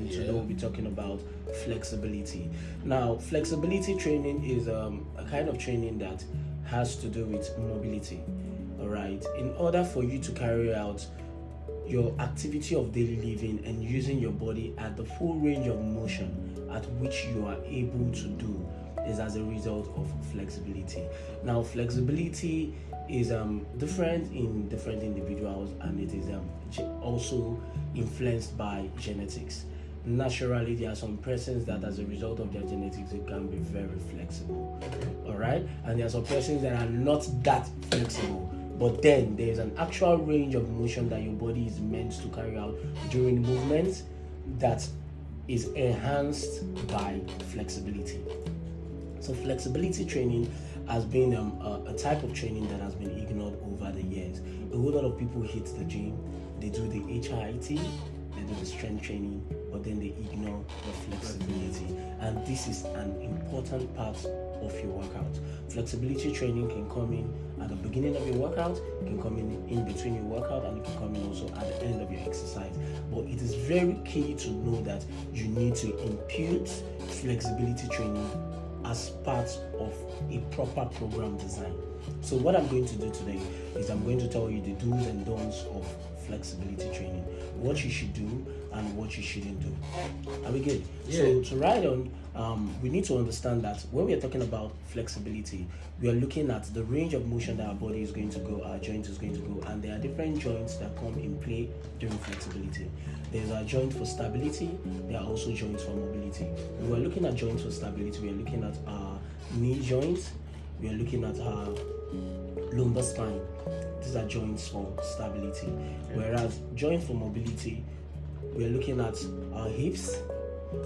and today we'll be talking about flexibility. Now, flexibility training is a kind of training that has to do with mobility. All right. In order for you to carry out your activity of daily living and using your body at the full range of motion at which you are able to do is as a result of flexibility. Now, flexibility is different in different individuals, and it is also influenced by genetics. Naturally, there are some persons that as a result of their genetics, it can be very flexible. All right, and there are some persons that are not that flexible. But then there is an actual range of motion that your body is meant to carry out during movements that is enhanced by flexibility. So flexibility training has been a type of training that has been ignored over the years. A whole lot of people hit the gym, they do the HIIT, they do the strength training, but then they ignore the flexibility. And this is an important part of your workout. Flexibility training can come in at the beginning of your workout, it can come in between your workout, and it can come in also at the end of your exercise. But it is very key to know that you need to impute flexibility training as part of a proper program design. So what I'm going to do today is I'm going to tell you the do's and don'ts of flexibility training, what you should do and what you shouldn't do. Are we good? Yeah. So to ride on, we need to understand that when we are talking about flexibility, we are looking at the range of motion that our body is going to go, our joint is going to go, and there are different joints that come in play during flexibility. There's a joint for stability, there are also joints for mobility. When we're looking at joints for stability, we are looking at our knee joints, we are looking at our lumbar spine. These are joints for stability. Whereas joints for mobility, we are looking at our hips,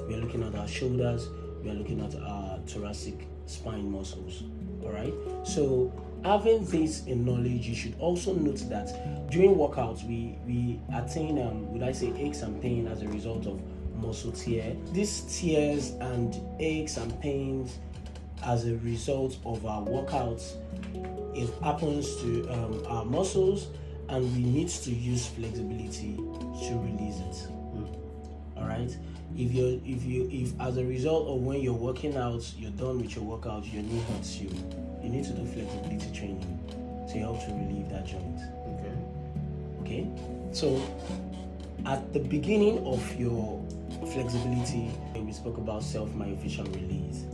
we are looking at our shoulders, we are looking at our thoracic spine muscles. All right. So having this in knowledge, you should also note that during workouts we attain would I say aches and pain as a result of muscle tear. These tears and aches and pains as a result of our workouts, it happens to our muscles, and we need to use flexibility to release it. All right. If as a result of when you're working out, you're done with your workout, your knee hurts you, you need to do flexibility training to help to relieve that joint. Okay. So at the beginning of your flexibility, we spoke about self-myofascial release.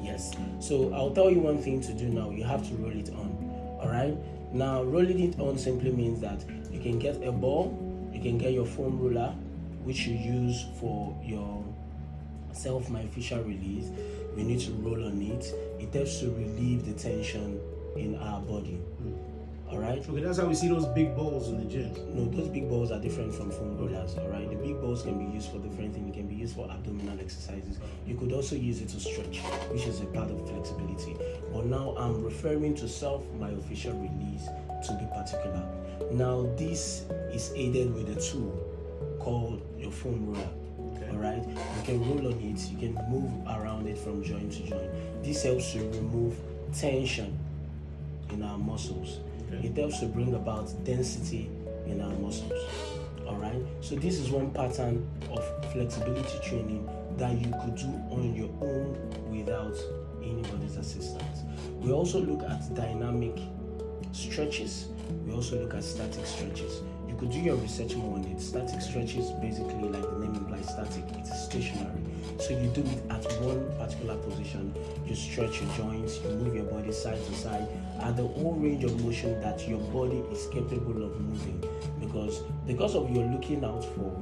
Yes. So I'll tell you one thing to do now. You have to roll it on. All right. Now, rolling it on simply means that you can get a ball, you can get your foam roller, which you use for your self-myofascial release. We need to roll on it. It helps to relieve the tension in our body. All right. Okay, that's how we see those big balls in the gym. No, those big balls are different from foam rollers. All right. The big balls can be used for different things. It can be used for abdominal exercises. You could also use it to stretch, which is a part of flexibility. But now I'm referring to self-myofascial release to be particular. Now this is aided with a tool called your foam roller. All right. You can roll on it. You can move around it from joint to joint. This helps to remove tension in our muscles. It helps to bring about density in our muscles. All right. So this is one pattern of flexibility training that you could do on your own without anybody's assistance. We also look at dynamic stretches. We also look at static stretches. You could do your research more on it. Static stretches, basically, like the name implies, static. It is stationary. So you do it at one particular position. You stretch your joints. You move your body side to side at the whole range of motion that your body is capable of moving. Because of you're looking out for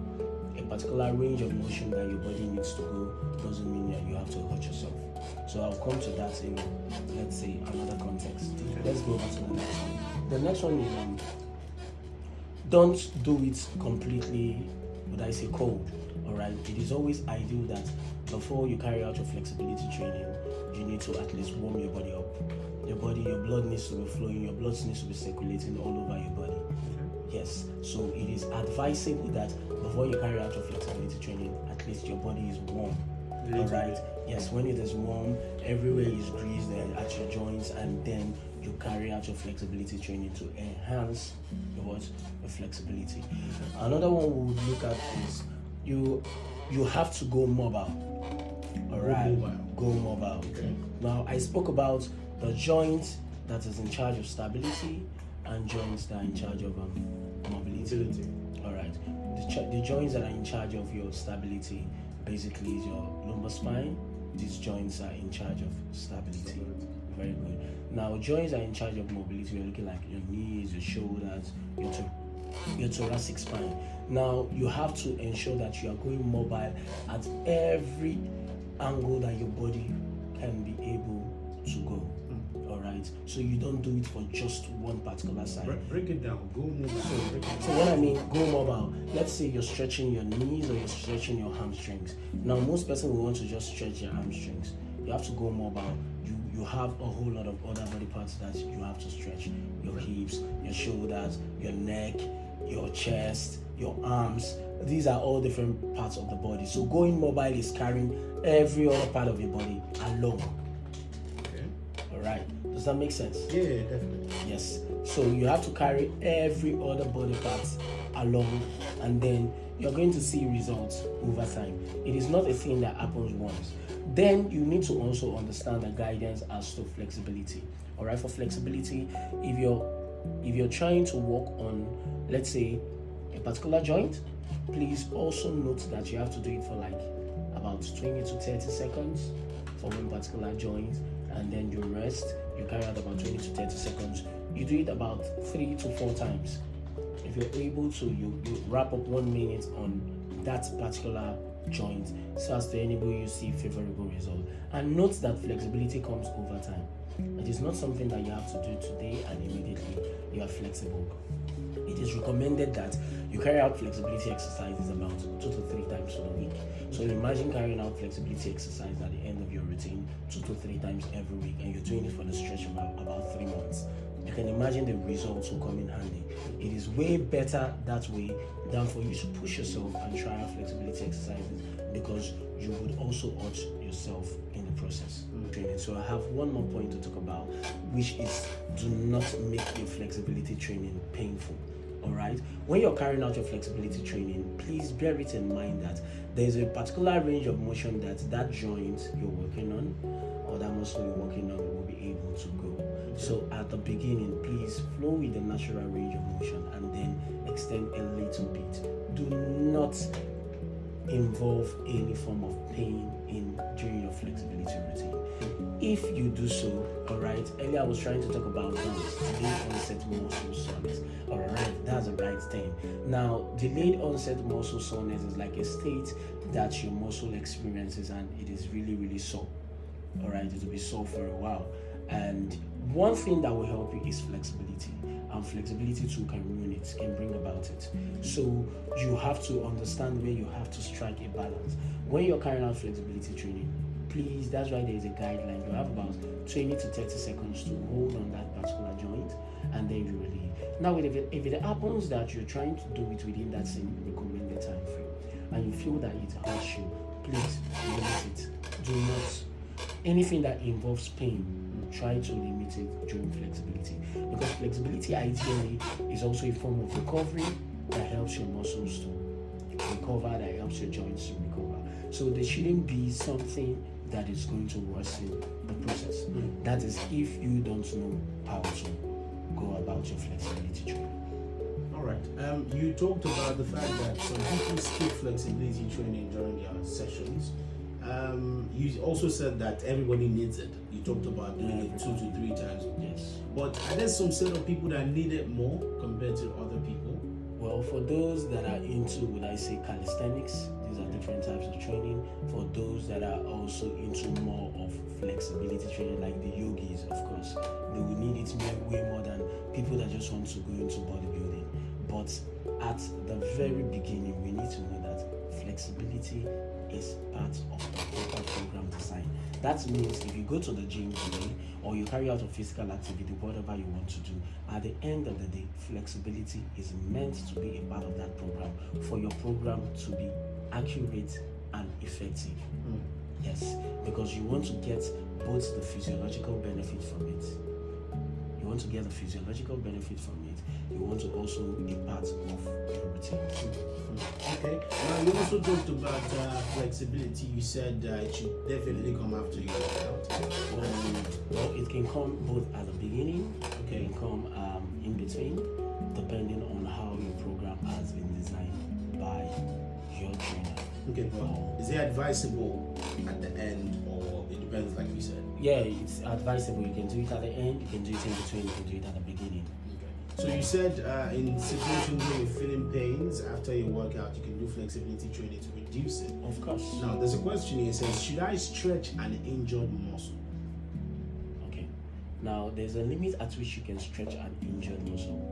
a particular range of motion that your body needs to go, doesn't mean that you have to hurt yourself. So I'll come to that in, let's say, another context. Let's go back to the next one. The next one is don't do it completely, would I say, cold. All right. It is always ideal that before you carry out your flexibility training, you need to at least warm your body up. Your blood needs to be flowing, your blood needs to be circulating all over your body. Yes. So it is advisable that before you carry out your flexibility training, at least your body is warm. All right. Yes. When it is warm, everywhere is greased at your joints, and then you carry out your flexibility training to enhance your flexibility. Another one we would look at is you have to go mobile. All right, go mobile. Okay. Now I spoke about the joint that is in charge of stability and joints that are in charge of mobility. All right, the joints that are in charge of your stability basically is your lumbar spine. These joints are in charge of stability. Very good. Now joints are in charge of mobility. We're looking like your knees, your shoulders, your thoracic spine. Now you have to ensure that you are going mobile at every angle that your body can be able to go. All right, so you don't do it for just one particular side. Break it down. Go mobile. So what I mean, go mobile. Let's say you're stretching your knees or you're stretching your hamstrings. Now most person will want to just stretch your hamstrings. You have to go mobile. You have a whole lot of other body parts that you have to stretch. Your hips, your shoulders, your neck, your chest, your arms. These are all different parts of the body. So going mobile is carrying every other part of your body along. Okay. All right. Does that make sense? Yeah, definitely. Yes. So you have to carry every other body part along, and then you're going to see results over time. It is not a thing that happens once. Then you need to also understand the guidance as to flexibility. All right. For flexibility, if you're trying to work on, let's say, a particular joint, please also note that you have to do it for like about 20 to 30 seconds for one particular joint, and then you rest. You carry out about 20 to 30 seconds. You do it about 3 to 4 times. If you're able to, you wrap up 1 minute on that particular joint so as to enable you see favorable result. And note that flexibility comes over time. It is not something that you have to do today and immediately you are flexible. It is recommended that you carry out flexibility exercises about 2 to 3 times in a week. So imagine carrying out flexibility exercise at the end of your routine 2 to 3 times every week, and you're doing it for the stretch of about 3 months. You can imagine the results will come in handy. It is way better that way than for you to push yourself and try out flexibility exercises, because you would also hurt yourself in the process. Training. So I have one more point to talk about, which is do not make your flexibility training painful. All right, when you're carrying out your flexibility training, please bear it in mind that there's a particular range of motion that joint you're working on or that muscle you're working on will be able to go. So at the beginning, please flow with the natural range of motion and then extend a little bit. Do not involve any form of pain during your flexibility routine. If you do so, all right, earlier I was trying to talk about delayed onset muscle soreness. All right, that's the right thing. Now, delayed onset muscle soreness is like a state that your muscle experiences and it is really, really sore. All right, it will be sore for a while. And one thing that will help you is flexibility. And flexibility too can ruin it, can bring about it. So you have to understand where you have to strike a balance. When you're carrying out flexibility training, please, that's why there is a guideline. You have about 20 to 30 seconds to hold on that particular joint and then you release. Now, if it happens that you're trying to do it within that same recommended time frame and you feel that it hurts you, please limit it. Do not. Anything that involves pain, try to limit it during flexibility, because flexibility ideally is also a form of recovery that helps your muscles to recover, that helps your joints to recover. So there shouldn't be something that is going to worsen the process. That is if you don't know how to go about your flexibility training. All right. You talked about the fact that some people skip flexibility training during their sessions. You also said that everybody needs it. You talked about doing it 2 to 3 times. Yes. But are there some set of people that need it more compared to other people? Well, for those that are into, would I say, calisthenics, these are different types of training. For those that are also into more of flexibility training, like the yogis, of course, they will need it way more than people that just want to go into bodybuilding. But at the very beginning, we need to know that flexibility is part of the proper program design. That means if you go to the gym today or you carry out a physical activity, whatever you want to do, at the end of the day, flexibility is meant to be a part of that program for your program to be accurate and effective. Yes, because you want to get both the physiological benefit from it. You want to get the physiological benefit from it, you want to also be part of your routine. Okay. Now you also talked about flexibility. You said it should definitely come after you work out. Well, it can come both at the beginning, it can come in between, depending on how your program has been designed by your trainer. Okay, but is it advisable at the end, or it depends, like you said? Yeah, it's advisable. You can do it at the end, you can do it in between, you can do it at the beginning. So you said in situations where you're feeling pains after your workout, you can do flexibility training to reduce it. Of course. Now, there's a question here. It says, should I stretch an injured muscle? Okay. Now, there's a limit at which you can stretch an injured muscle.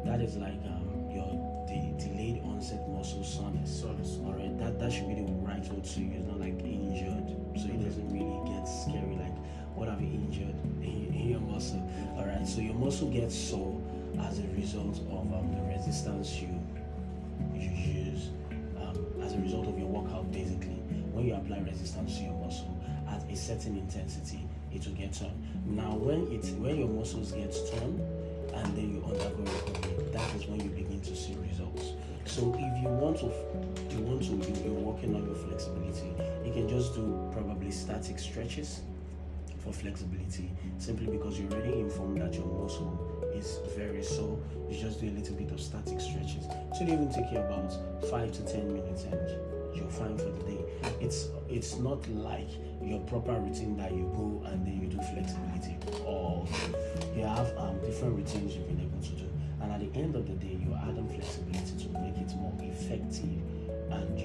That is like the delayed onset muscle soreness. All right. That should be the right word to use, not like injured, so it doesn't really get scary. Like, what have you injured in your muscle? All right. So your muscle gets sore as a result of the resistance you use as a result of your workout. Basically, when you apply resistance to your muscle at a certain intensity, it will get torn. Now, when your muscles get torn and then you undergo recovery, that is when you begin to see results. So if you're working on your flexibility, you can just do probably static stretches for flexibility, simply because you're already informed that your muscle is very sore. You just do a little bit of static stretches. So it even take you about 5 to 10 minutes and you're fine for the day. It's not like your proper routine that you go and then you do flexibility, or you have different routines you've been able to do, and at the end of the day you're adding flexibility to make it more effective and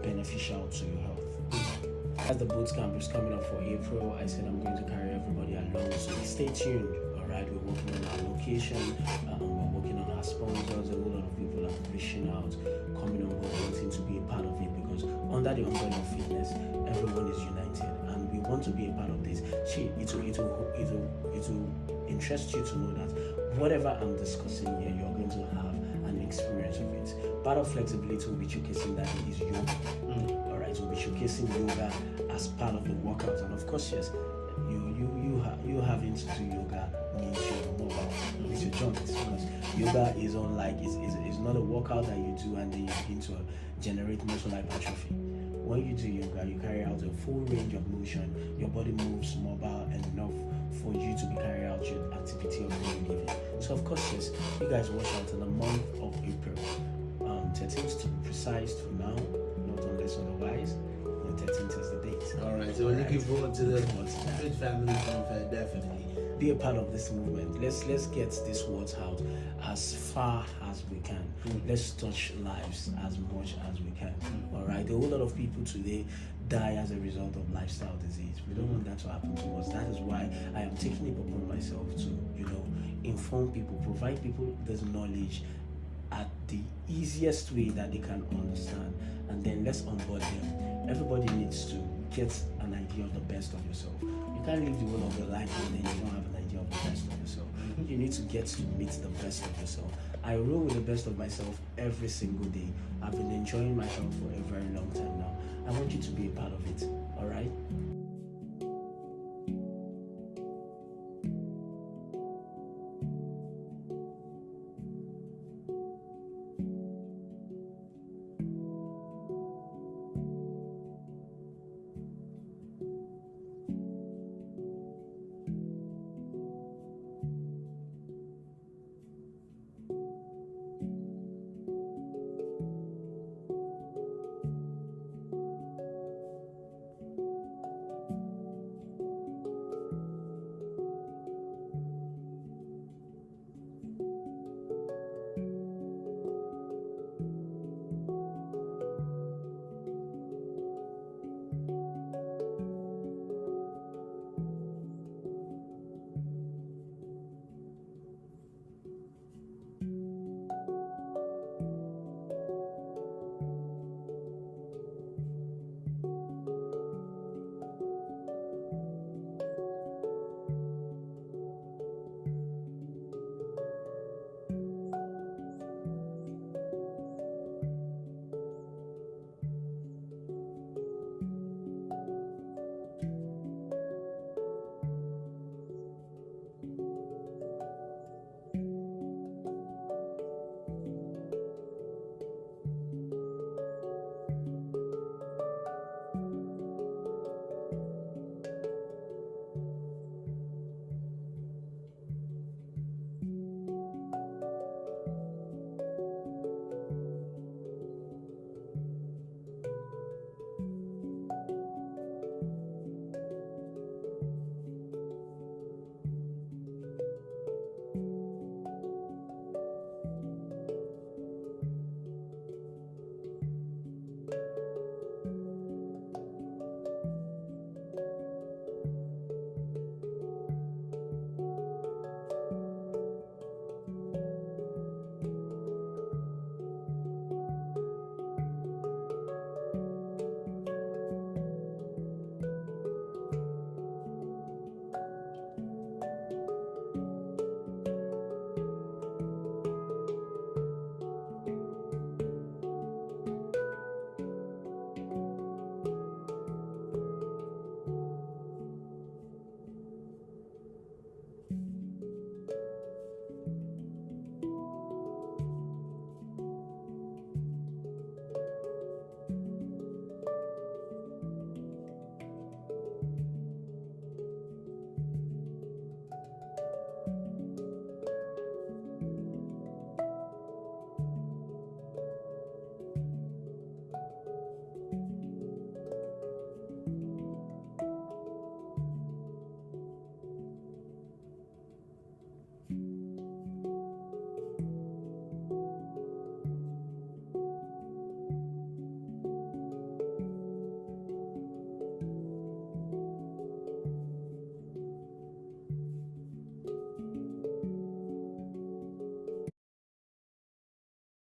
beneficial to your health. As the boot camp is coming up for April, I said I'm going to carry everybody along, so stay tuned. All right, we're working on our location, we're working on our sponsors. A whole lot of people are reaching out, coming on board, wanting to be a part of it, because under the umbrella of fitness, everyone is united, and we want to be a part of this. It will interest you to know that whatever I'm discussing here, you're going to have an experience of it. Part of flexibility will be showcasing that it is yoga. All right, we'll be showcasing yoga as part of the workout, and of course, yes, you having to do yoga means you're mobile with your joints, because yoga is unlike is not a workout that you do and then you begin to generate muscle hypertrophy. When you do yoga, you carry out a full range of motion. Your body moves mobile and enough for you to be carrying out your activity of daily living. So of course, yes, you guys watch out in the month of April, 13th to be precise for now, not unless otherwise. 13th is the date. All right, so we're looking forward to the Fit Family Funfair, definitely. Be a part of this movement. Let's get these words out as far as we can. Let's touch lives as much as we can. All right. A whole lot of people today die as a result of lifestyle disease. We don't want that to happen to us. That is why I am taking it upon myself to, inform people, provide people this knowledge at the easiest way that they can understand, and then let's onboard them. Everybody needs to get an idea of the best of yourself. You can't live the whole of your life and then you don't have an idea of the best of yourself. You need to get to meet the best of yourself. I roll with the best of myself every single day. I've been enjoying my health for a very long time now. I want you to be a part of it. All right?